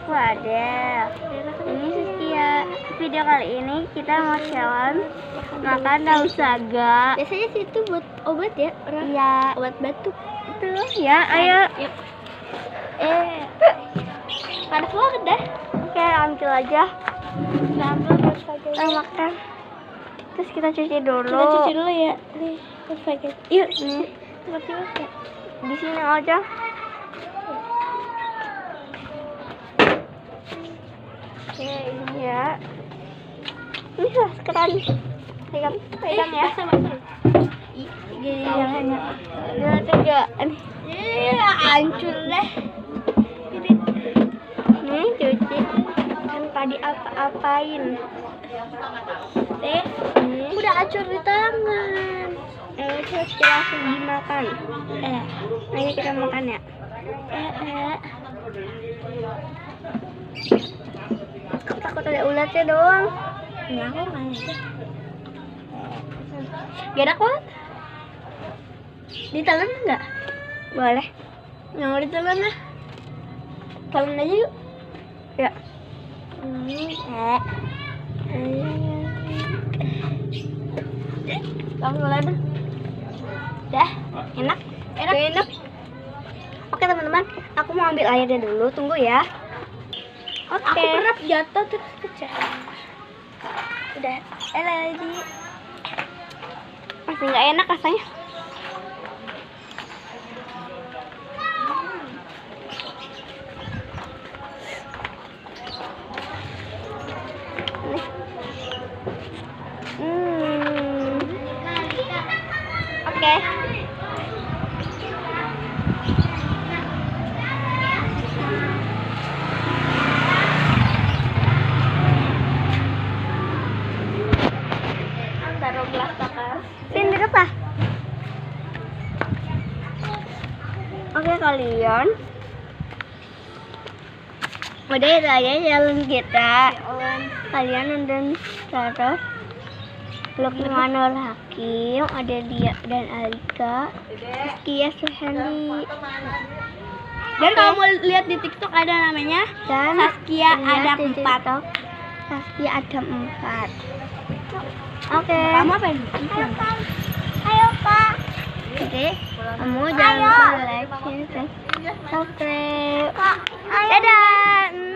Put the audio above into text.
aku Adel. Ini Saskia. Video kali ini kita mau challenge makan daun saga. Biasanya sih itu buat obat ya, orang. Iya. Obat batuk. Itu ya, ayo. Yuk. Panas banget dah. Oke, ambil aja. Kita makan. Terus kita cuci dulu. Kita cuci dulu ya. Nih, pakai. Yuk. Nih, Seperti apa? di sini aja. Oke, ini ya. Ini sekarang pegang ya. Gini jangan. Ya, juga. Hancur deh. Nih, cuci. Kan tadi apa-apain. Udah hancur di tangan. Terus kita langsung dimakan. Ayo kita makan ya. Aku takut ada ulatnya doang. Ini aku main aja. Gak enak banget. Ditelan enggak? Boleh. Nggak mau ditelan lah. Telan aja yuk. Ya. Kamu telan. Dah, enak. Enak. Oke teman-teman, aku mau ambil airnya dulu. Tunggu ya. Oke. Aku pernah jatuh terus pecah. Udah. Lagi. Masih nggak enak rasanya. Oke. Taruh gelas bakar. Sini deket lah. Oke kalian. Udah itu aja jalan kita. Kalian nonton terus. Lukman Nur Hakim, ada dia dan Alika, Saskia Suhandi. Dan kalau mau lihat di TikTok ada namanya Dan Saskia lihat Adam di 4. TikTok, Saskia Adam 4. Oke. Kamu apa ini? Ayo Kak. Oke. Kamu jangan lupa like, share, dan subscribe. Dadah.